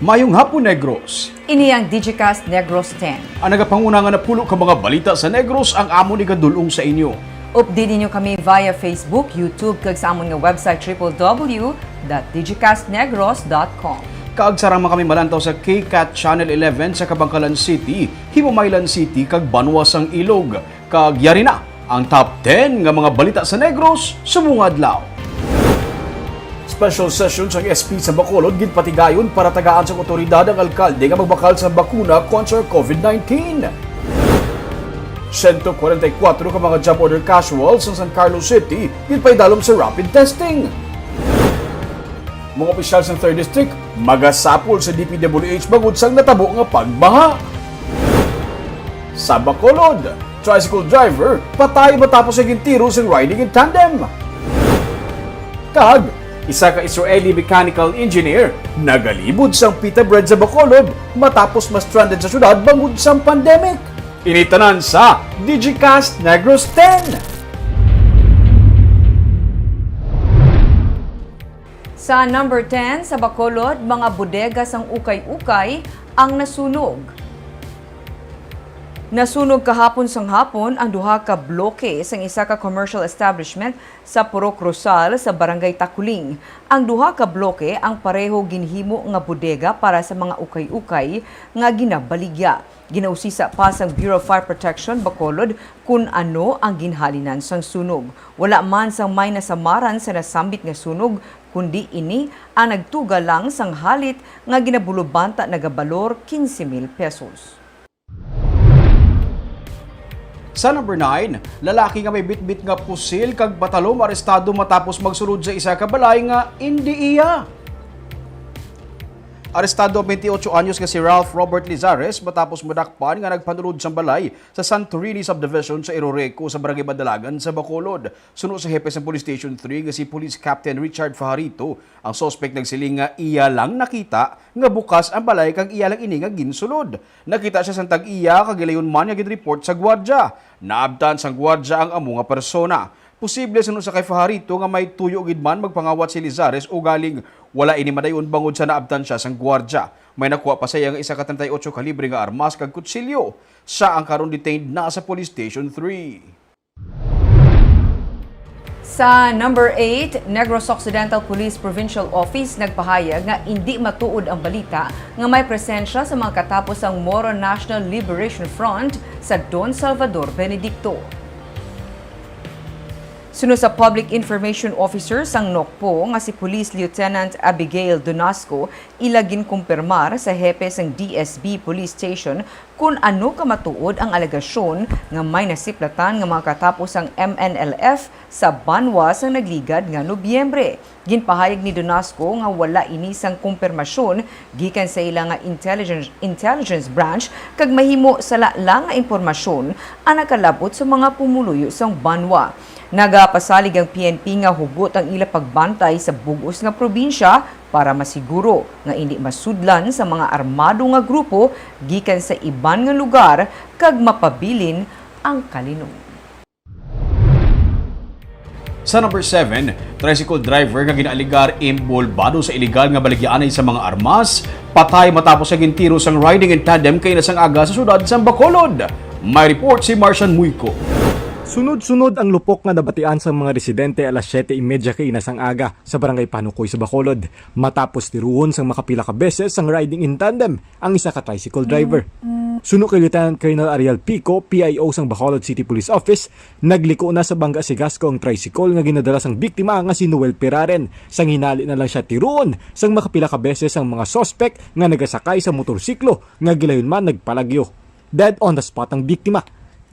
Mayong hapon, Negros. Ini ang Digicast Negros X. Ang nagapangunangan na pulo ka mga balita sa Negros ang amo ni kadulong sa inyo. Update ninyo kami via Facebook, YouTube, kag sa amon nga website www.digicastnegros.com. Kaagsarang kami malantaw sa KCAT Channel 11 sa Kabangkalan City, Himamaylan City, kag Banwasang Ilog. Kag yari na ang top 10 nga mga balita sa Negros sumungad adlaw. Special session sa SP sa Bacolod ginpatigayon para tagaan sa otoridad ang alkalde nga magbakal sa bakuna kontra COVID-19. 144 ka mga job order casuals sa San Carlos City ginpaidalom sa rapid testing. Mga opisyal sa 3rd District magasapol sa DPWH bangod sang natabo nga pagbaha. Sa Bacolod, tricycle driver patay matapos sa gintiro sa riding in tandem. Kag isa ka Israeli mechanical engineer nagalibod sang pita bread sa Bacolod matapos ma-stranded sa syudad bangod sa pandemic. Initanan sa Digicast Negros X. Sa number 10, sa Bacolod, mga bodega sang ukay-ukay ang nasunog. Nasunog kahapon sang hapon ang duha ka bloke sang isa ka commercial establishment sa Purok Rosal sa Barangay Takuling. Ang duha ka bloke ang pareho ginhimo nga bodega para sa mga ukay-ukay nga ginabaligya. Ginausisa pa sang Bureau of Fire Protection Bacolod kung ano ang ginhalinan sang sunog. Wala man sang may nasamaran sa nasambit nga sunog, kundi ini ang nagtuga lang sang halit nga ginabulubanta nagabalor 15,000 pesos. Sa number 9, lalaki nga may bitbit nga pusil kag batalom arestado matapos magsulod sa isa ka balay nga hindi iya. Arestado ang 28 anyos nga si Ralph Robert Lizares matapos madakpan nga nagpanulod sa balay sa Santorini Subdivision sa Iroreco sa Barangay Badalagan sa Bacolod. Suno sa hepe sa Police Station 3 nga si Police Captain Richard Fajarito, ang suspect nagsiling nga iya lang nakita nga bukas ang balay kag iya lang ini nga ginsulod. Nakita siya sang tag-iya kag gilayon man nga gid-report sa gwardiya. Naabtan sang gwardiya ang amo nga persona. Posible suno sa kay Fajarito nga may tuyo gid man magpangawat si Lizares o galing wala ini madayon bangod sa naabtan siya sang gwardiya. May nakuha pa siya nga isa ka 38 kalibre nga armas kag kutsilyo. Siya ang karon detained na sa Police Station 3. Sa number 8, Negros Occidental Police Provincial Office nagpahayag nga hindi matuod ang balita nga may presensya sa mga katapos ang Moro National Liberation Front sa Don Salvador, Benedicto. Sunod sa Public Information Officer sang NOCPO nga si Police Lieutenant Abigail Donasco, ilagin kumpirmar sa hepe sang DSB Police Station kung ano kamatuod ang alegasyon nga may nasiplatan nga mga katapos ang MNLF sa Banwa sang nagligad nga Nobyembre. Ginpahayag ni Donasco nga wala inisang kumpirmasyon gikan sa ilang nga intelligence branch kag mahimo sala lang nga impormasyon ang nakalabot sa mga pumuluyo sang Banwa. Nagapasalig ang PNP nga hugot ang ila pagbantay sa bugos nga probinsya para masiguro nga hindi masudlan sa mga armado nga grupo gikan sa iban nga lugar kag mapabilin ang kalinom. Sa number 7, tricycle driver nga ginaaligar imbolbado sa iligal nga baligyaanay sa mga armas, patay matapos sa gintiro sang riding in tandem kay nasang aga sa syudad sa Bacolod. May report si Marcian Muico. Sunod-sunod ang lupok nga nabatian sa mga residente alas 7:30 kay inasang aga sa barangay Panukoy sa Bacolod. Matapos tiruon sang makapila ka beses sang riding in tandem ang isa ka tricycle driver. Suno kay Lieutenant Colonel Ariel Pico, PIO sang Bacolod City Police Office, nagliko na sa bangga sigasko ang tricycle nga ginadala sang biktima nga si Noel Piraren. Sang hinali na lang siya tiruon sang makapila ka beses ang mga suspect nga nagasakay sa motorsiklo nga gilayon man nagpalagyo. Dead on the spot ang biktima.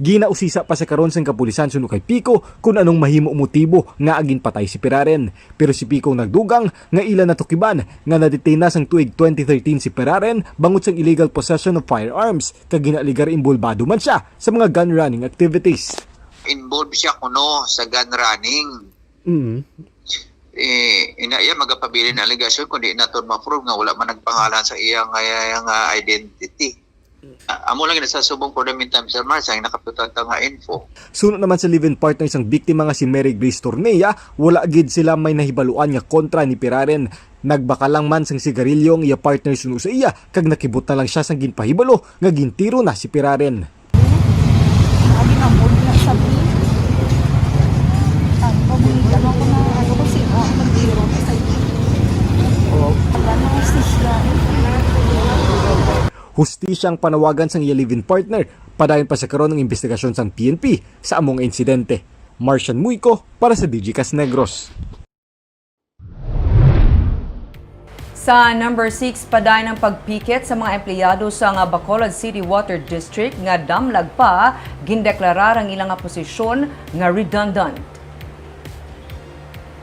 Ginausisa pa sa karon sang kapulisan suno kay Pico kung anong mahimo motibo nga agin patay si Piraren. Pero si Pico nagdugang nga ila natukiban nga na-detain na sang tuig 2013 si Piraren bangod sang illegal possession of firearms kag ginaligar involvado man siya sa mga gun running activities. Involved siya kuno sa gun running. Iya magapabilin na allegation kundi naton ma-prove nga wala man nagpangalan sa iyang identity. Amo lang nasasubong for the meantime, Sir Mars, ang nakaputan nga info. Sunod naman sa live-in partner isang biktima nga si Mary Grace Tornea, wala gid sila may nahibaluan nga kontra ni Piraren. Nagbakalang man sang sigarilyo ang iya partner suno sa iya, kag nakibot na lang siya sang ginpahibalo nga gintiro na si Piraren. Lagi na mo na sabi. Ang pamilya mo ko na ano ko sino ang magdiro sa iyo. Oh, ano siya? Hustisyang panawagan sang iya live-in partner, padayon pa sa karon ng investigasyon sang PNP sa among insidente. Marcian Muico para sa Digicast Negros. Sa number 6, paday ng pagpikit sa mga empleyado sa nga Bacolod City Water District nga damlag pa, gindeklarar ang ilang posisyon nga redundant.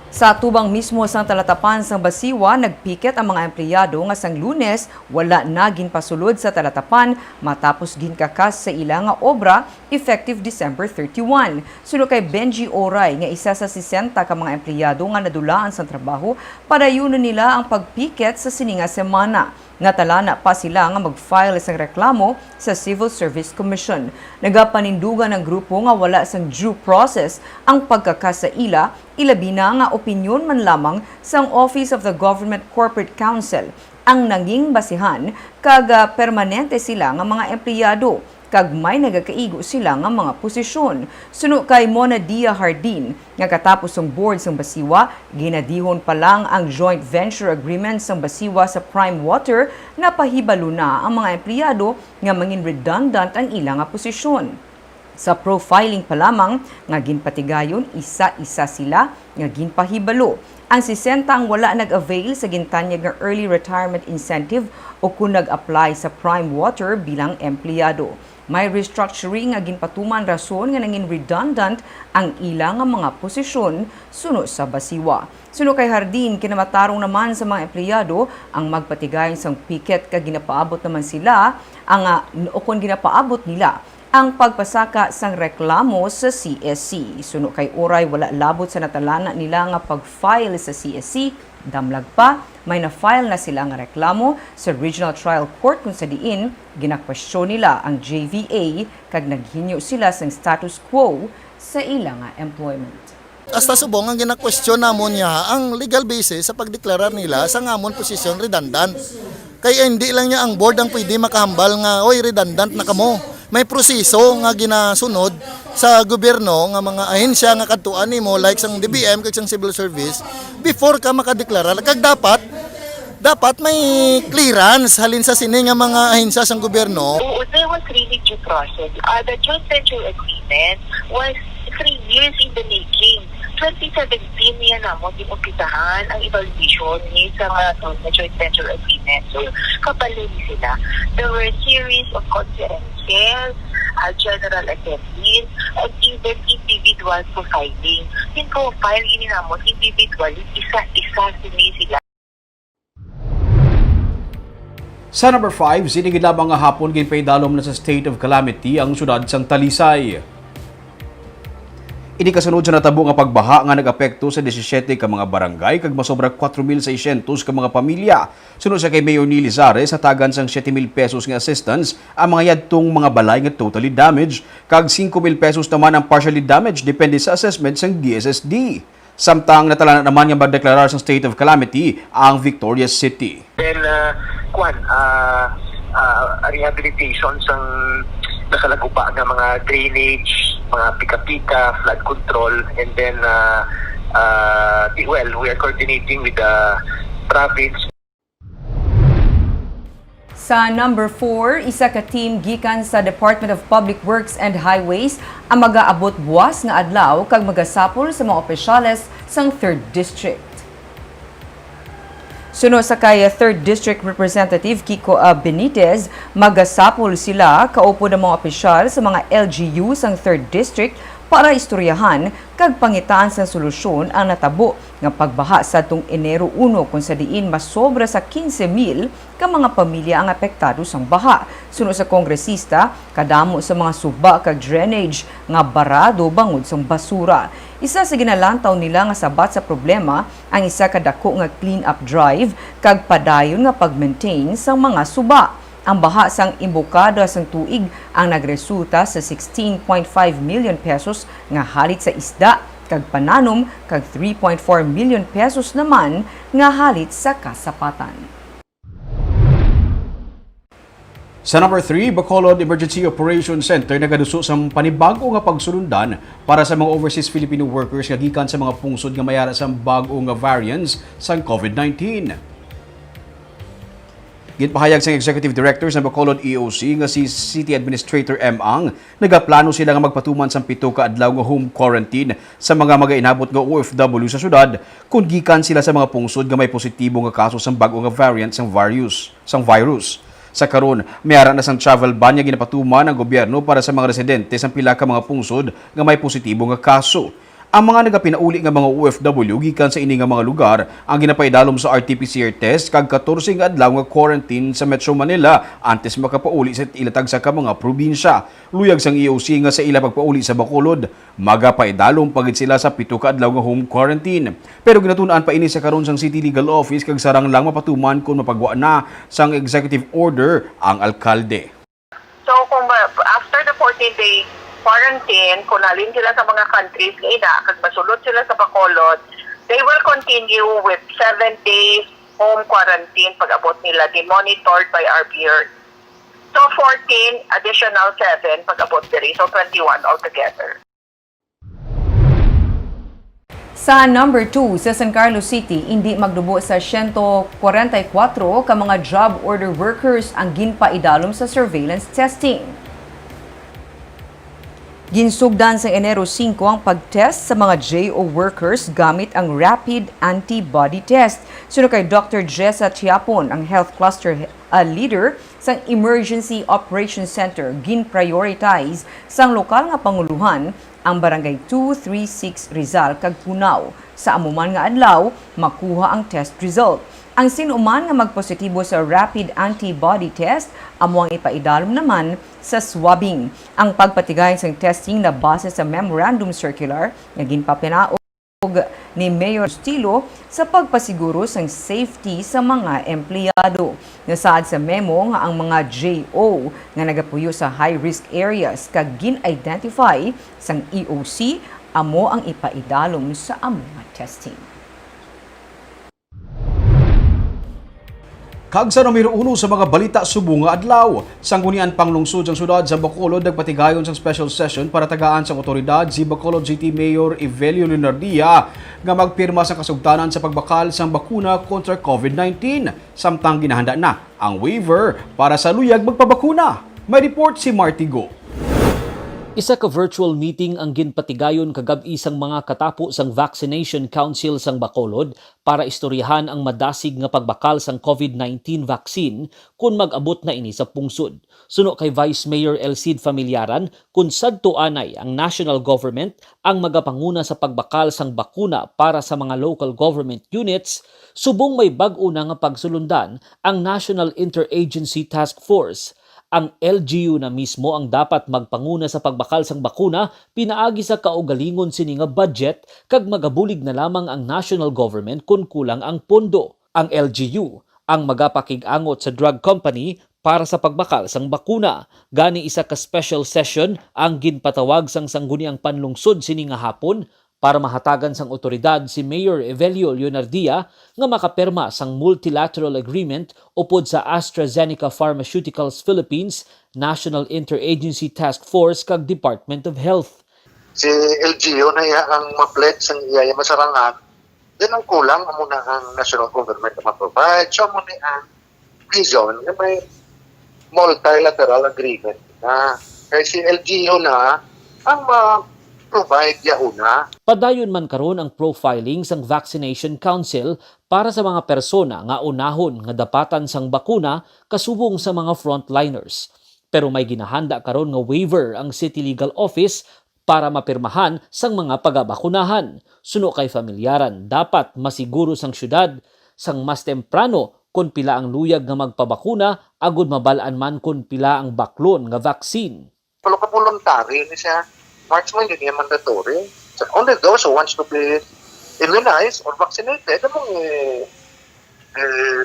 Sa tubang mismo sang talatapan sang Basiwa, nagpikit ang mga empleyado nga sang Lunes wala na ginpasulod sa talatapan matapos ginkakas sa ilang nga obra effective December 31. Suno kay Benji Oray nga isa sa 60 ka mga empleyado nga nadulaan sa trabaho, padayunon nila ang pagpikit sa sininga semana. Natalana pa sila nga mag-file isang reklamo sa Civil Service Commission. Nagapanindugan ng grupo nga wala sang due process ang pagkakasa ila, ilabi na nga opinyon man lamang sang Office of the Government Corporate Council ang naging basihan kag permanente sila nga mga empleyado kag may nagakaigo sila nga mga posisyon. Suno kay Mona Dia Hardin nga katapos ang board sang Basiwa, ginadihon pa lang ang joint venture agreement sang Basiwa sa Prime Water na pahibalo na ang mga empleyado nga mangin redundant ang ilang nga posisyon. Sa profiling pa lamang nga ginpatigayon isa-isa sila nga ginpahibalo. Ang 60 ang wala nag-avail sa gintanyag nga early retirement incentive o kung nag-apply sa Prime Water bilang empleyado. May restructuring nga ginpatuman rason nga nangin redundant ang ilang nga mga posisyon suno sa Basiwa. Suno kay Hardin, kinamatarong naman sa mga empleyado ang magpatigayon sang piket kag ginapaabot naman sila o kung ginapaabot nila ang pagpasaka sang reklamo sa CSC. Suno kay Oray, wala labot sa natalana nila nga pag-file sa CSC. Damlag pa, may na-file na sila nga reklamo sa Regional Trial Court kung sa diin, ginakwestiyon nila ang JVA kag naghinyo sila sang status quo sa ilang employment. Hasta subong ang gina-question namon niya ang legal basis sa pagdeklarar nila sa ngamon posisyon redundant. Kaya hindi lang niya ang board ang pwede makahambal nga, oy redundant na kamo. May proseso nga ginasunod sa gobyerno nga mga ahensya nga kadtuan nimo like sang DBM kag sang civil service before ka makadeklara kag dapat may clearance halin sa sini nga mga ahensya sang gobyerno. There was really due process. The joint venture agreement was 3 years in the making. 2017 niya namon umpisahan ang evaluation ni sa joint venture agreement. So, kapalun sila. There were a series of conferences, general assemblies, and even individual profiling. In profile, ini namon individually, isa-isa sila. Sa number 5, sinigid lamang nga hapon ginpaydalom na sa state of calamity ang syudad sang Talisay. Ini kasunod sa natabo nga pagbaha nga nag-apekto sa 17 ka mga barangay kag masobra 4,600 ka mga pamilya. Sunod sa kay Mayor Neely Zares, hatagan sang 7,000 pesos nga assistance ang mga yadtong mga balay nga totally damaged kag 5,000 pesos naman ang partially damaged depende sa assessment sang DSSD. Samtang natalana naman nga magdeklarar sang state of calamity ang Victoria City. Then rehabilitation sang nakalagupa ng mga drainage, mga pika-pika, flood control, and then we are coordinating with the province. Sa number 4, isa ka team gikan sa Department of Public Works and Highways ang mag-aabot buwas nga adlaw kag magasapol sa mga opisyales sang 3rd District. Suno sa kay 3rd District Representative Kiko Benitez, magasapol sila kaupo ng mga opisyal sa mga LGU sang 3rd District para istoryahan kag pangitaan sa solusyon ang natabo nga pagbaha sa tung Enero 1 kung sa diin masobra sa 15,000 ka mga pamilya ang apektado sang baha. Suno sa kongresista, kadamo sa mga suba kag drainage nga barado bangod sang basura. Isa sa ginalantaw nila nga sabat sa problema ang isa ka dako nga clean up drive kag padayon nga pag-maintain sang mga suba. Ang baha sang imbokada sang tuig ang nagresulta sa 16.5 million pesos nga halit sa isda kag pananom kag 3.4 million pesos naman nga halit sa kasapatan. Sa number 3, Bacolod Emergency Operations Center nagaduso sa panibago nga pagsulundan para sa mga overseas Filipino workers nga gikan sa mga pungsod nga mayara sa bago nga variants sa COVID-19. Ginpahayag sa Executive Director sa Bacolod EOC nga si City Administrator M. Ang, nagaplano sila nga magpatuman sa 7 ka adlaw nga home quarantine sa mga magainabot nga OFW sa syudad kung gikan sila sa mga pungsod nga may positibo nga kaso sa bago nga variant sang virus. Sa karon, mayara na sang travel ban nga ginapatuman ng gobyerno para sa mga residente sa pila ka mga pungsod nga may positibo nga kaso. Ang mga nagapinauli nga mga OFW gikan sa ini nga mga lugar ang ginapaidalom sa RT-PCR test kag 14 nga adlaw nga quarantine sa Metro Manila antes makapauli sa ilatag sa mga probinsya. Luyag sang EOC nga sa ila pagpauli sa Bacolod, magapaidalom pagit sila sa 7 ka adlaw nga home quarantine. Pero ginatun-an pa ini sa karon sang City Legal Office kag sarang lang mapatuman kung mapagwa na sang executive order ang alkalde. So kung after the 14-day quarantine, kung nalin sila sa mga countries nga ina, kag masulod sila sa Bacolod, they will continue with 7 days home quarantine pag abot nila, monitored by our peers. So 14, additional 7 pag abot diri, so 21 altogether. Sa number 2, sa San Carlos City, hindi magdubo sa 144 ka mga job order workers ang ginpaidalom sa surveillance testing. Ginsugdan sa Enero 5 ang pag-test sa mga JO workers gamit ang rapid antibody test. Suno kay Dr. Jessa Tiapon, ang health cluster leader sa Emergency Operations Center, gin-prioritize sang lokal nga panguluhan ang barangay 236 Rizal kag Punaw. Sa amuman nga adlaw, makuha ang test result. Ang sinuman nga magpositibo sa rapid antibody test, amo ang ipaidalom naman sa swabbing. Ang pagpatigay sa testing na base sa memorandum circular nga ginpapinaog ni Mayor Stilo sa pagpasiguro sa safety sa mga empleyado. Nasaad sa memo nga ang mga JO nga nagapuyo sa high-risk areas kag gin-identify sang EOC, amo ang ipaidalom sa among testing. Kag sa numero 1 sa mga balita subong nga adlaw, sanggunian panglungsod sang syudad sa Bacolod nagpatigayon sang special session para tagaan sa otoridad si Bacolod City Mayor Evelio Leonardia nga magpirma sa kasugtanan sa pagbakal sang bakuna kontra COVID-19 samtang ginahanda na ang waiver para sa luyag magpabakuna. May report si Marty Go. Isa ka virtual meeting ang ginpatigayon kagabi sang mga katapo sang Vaccination Council sang Bacolod para istoryahan ang madasig nga pagbakal sang COVID-19 vaccine kung mag-abot na ini sa pungsod. Suno kay Vice Mayor Elcid Familiaran, kung sadto anay ang national government ang magapanguna sa pagbakal sang bakuna para sa mga local government units, subong may bag-o na nga pagsulundan ang National Interagency Task Force. Ang LGU na mismo ang dapat magpanguna sa pagbakal sang bakuna, pinaagi sa kaugalingon sini nga budget kag magabulig na lamang ang national government kung kulang ang pondo. Ang LGU ang magapakig-angot sa drug company para sa pagbakal sang bakuna. Gani isa ka special session ang ginpatawag sang sangguniang panlungsod sini nga hapon para mahatagan sang otoridad si Mayor Evelio Leonardia nga makaperma sang multilateral agreement upod sa AstraZeneca Pharmaceuticals Philippines, National Interagency Task Force kag Department of Health. Si LGU na iya ang maplet sang iya masarangan, din ang kulang muna ang national government na maprovide. So muna ang reason na may multilateral agreement na kaya si LGU na ang provide yauna. Padayon man karon ang profiling sang Vaccination Council para sa mga persona nga unahon nga dapatan sang bakuna kasubong sa mga frontliners. Pero may ginahanda karon nga waiver ang City Legal Office para mapirmahan sang mga pagabakunahan. Suno kay Familiaran, dapat masiguro sang syudad sang mas temprano kung pila ang luyag nga magpabakuna agud mabalaan man kung pila ang baklon nga vaccine. Pero voluntary ni siya. Marksman, yun yung mandatory. So only those who wants to be immunized or vaccinated, mong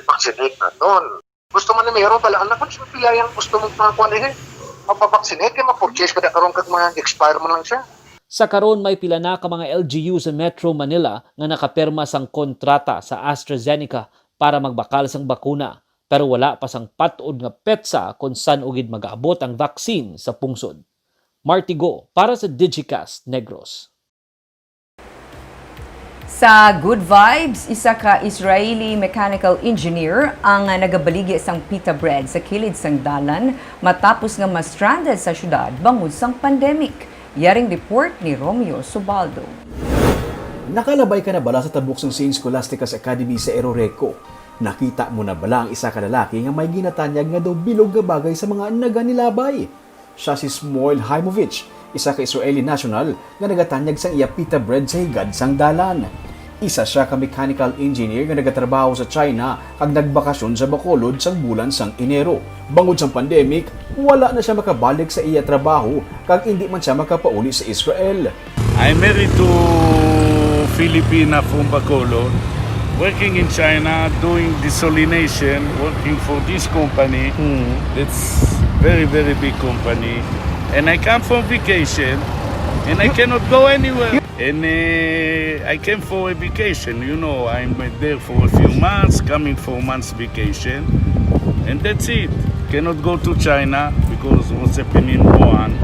vaccinate na doon. Gusto man na mayroon pala, anak ko, siya pila yung gusto mong pangkuhan magpavaccinate, kaya ma-purchase ka na karoon kag mga expire mo lang siya. Sa karon may pila na ka mga LGU sa Metro Manila nga nakapirma sang kontrata sa AstraZeneca para magbakal sang bakuna, pero wala pa sang patod nga petsa kung saan ugid magaabot ang vaccine sa pungsod. Martigo para sa Digicast Negros. Sa Good Vibes, isa ka Israeli mechanical engineer ang nagabaligi sang pita bread sa kilid sang dalan matapos nga ma-stranded sa syudad bangod sang pandemic. Yaring report ni Romeo Subaldo. Nakalabay ka na bala sa tabok ng St. Scholastica's Academy sa Eroreco? Nakita mo na bala ang isa ka lalaki nga may ginatanyag nga daw bilog nga bagay sa mga naganilabay? Siya si Smoil Haimovich, isa ka Israeli national nga nagatanyag sang iya pita bread sa higad sang dalan. Isa siya ka mechanical engineer nga nagatrabaho sa China kag nagbakasyon sa Bacolod sang bulan sang Enero. Bangod sang pandemic, wala na siya makabalik sa iya trabaho kag hindi man siya makapauli sa Israel. I'm married to Filipina from Bacolod, working in China, doing desalination, working for this company. It's very, very big company. And I come from vacation and I cannot go anywhere. And I came for a vacation, you know, I'm there for a few months, coming for months vacation, and that's it. Cannot go to China because what's happening in Wuhan.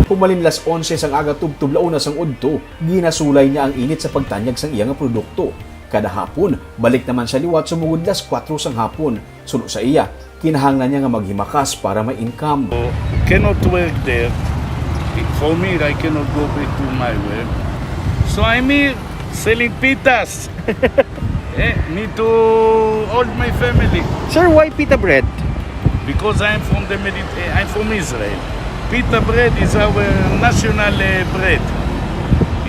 Pumalin las 11 sang aga tubtublaon na sang udto, ginasulay niya ang init sa pagtanyag sang iyang produkto. Kada hapon, balik naman siya liwat sumugod las 4 sang hapon. Suno sa iya, kinahanglan niya nga maghimakas para may income. So, cannot work there. For me, I cannot go back to my work. So I'm here selling pitas. Need to hold my family. Sir, why pita bread? Because I'm from the I'm from Israel. Pita bread is our national bread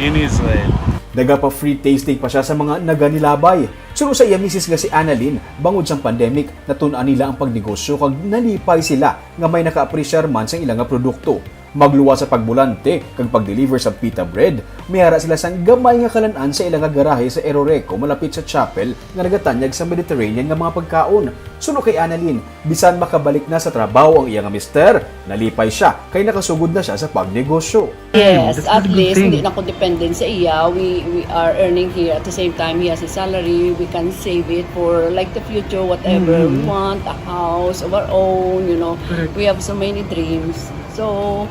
in Israel. Nagapa-free tasting pa siya sa mga naganilabay. Suno sa iya misis nga si Annalyn, bangod sang pandemic, natun-an nila ang pagnegosyo kag nalipay sila nga may naka-appresyar man sa ilang nga produkto. Magluwa sa pagbulante kag pag-deliver sa pita bread, mihara sila sang gamay nga kalan-an sa ilang nga garahe sa Eroreco malapit sa chapel nga nagatanyag sa Mediterranean nga mga pagkaon. Suno kay Annalyn, bisan makabalik na sa trabaho ang iyang mister, nalipay siya kay nakasugod na siya sa pagnegosyo. Yes, at least hindi na ko dependent sa iya. We are earning here at the same time he has a salary. We can save it for like the future, whatever we want, a house of our own, you know. We have so many dreams. So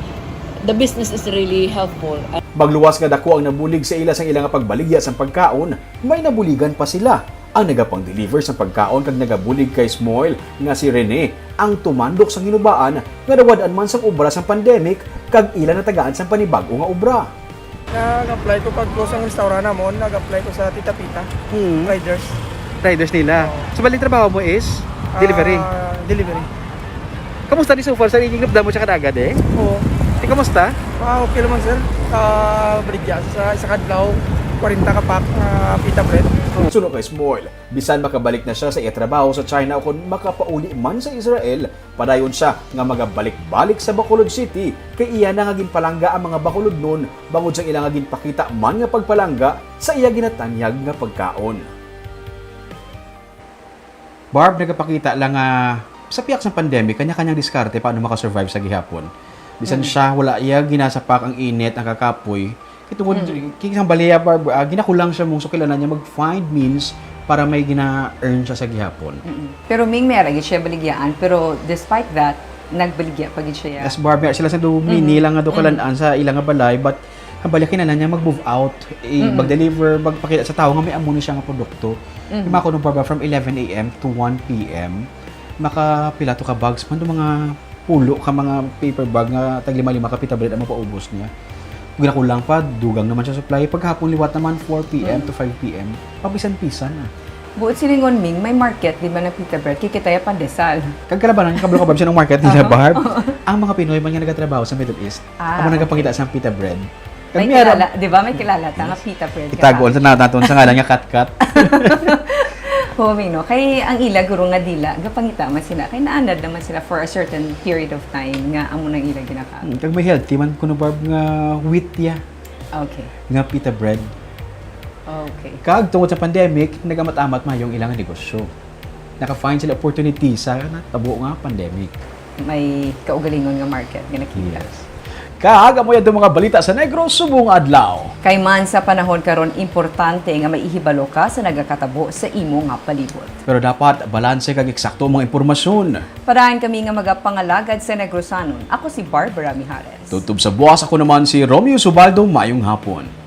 the business is really helpful. Magluwas nga dako ang nabulig sa ila sang ilang nga pagbaligya sang pagkaon, may nabuligan pa sila. Ang nagapang-deliver sang pagkaon kag nagabulig kay Smoil nga si Rene ang tumandok sang hinubaan nga nawad-an man sang obra sang pandemic kag ila natagaan sang panibago nga obra. Nag-apply ko pag close ang restaurant namon, nag-apply ko sa Tita Pita, riders. Riders nila. So balik trabaho mo is delivery. Delivery. Kamusta ni so far sa inyong napda mo siya kadagad eh? Oo. Kamusta? Okay naman sir. Baligya sa isa kadlaw 40 ka pack pita bread. Suno kay Smoil, bisan makabalik na siya sa iya trabaho sa China o kung makapauli man sa Israel, padayon siya nga magabalik-balik sa Bacolod City kay iya na nga ginpalangga ang mga Bacolod noon bangod sa ilang nga ginpakita man nga pagpalangga sa iya ginatanyag nga pagkaon. Barb, nagapakita lang sa piyak ng pandemic, kanya-kanyang diskarte paano makasurvive sa gihapon. Bisan siya, wala iya ginasapak ang init, ang kakapoy. Ito mo, kisang baliya, Barb, ginakulang siya mong sukilanan niya mag-find means para may gina-earn siya sa gihapon. Pero Ming merag siya baligyaan, pero despite that, nagbaligya pagid siya. Yes, Barb, sila sa dumini lang nga dukalaan sa ilang nga balay, but ang balya kinala niya mag-move out, mag-deliver, magpakita sa tao nga may amuni siya nga produkto. Yung mga kunong, Barb, from 11 a.m. to 1 p.m., makapilato ka bags man mga pulo ka mga paper bag nga tag 5 ka pita bread ang mapaubos niya. Ginakulang pa, dugang naman siya supply. Paghapon liwat naman 4 p.m. to 5 p.m. Pabisan-pisan na. Buot silingon Ming, may market di ba na pita bread kikitaya pandesal. Kagkalabanan kablo siya ng market nila, Barb. Ang mga Pinoy man nga nagtatrabaho sa Middle East, amo nagapakita sa pita bread. May kilala, di ba may kilala ta nga pita bread. Itagoon sa naton sa ngalan nga kat-kat. Homing, no? Kay ang ila guro nga dila, gapangita man sila. Kay naanad naman sila for a certain period of time nga amo nang ila ginakaon. Kag may healthy man kuno, Barb, nga wheat ya. Okay. Nga pita bread. Okay. Kag tungod sa pandemic, nagamat-amat ma yung ilang negosyo. Naka-find sila opportunity sa natabo nga pandemic. May kaugalingon nga market nga nakita. Yes. Kag amo yadto mga balita sa Negros subong adlaw. Kay man sa panahon karon importante nga maihibalo ka sa nagakatabo sa imo nga palibot. Pero dapat balanse kag eksakto mga impormasyon. Parahan kami nga magapangalagad sa Negrosanon. Ako si Barbara Mijares. Tutob sa buwas ako naman si Romeo Subaldo, mayong hapon.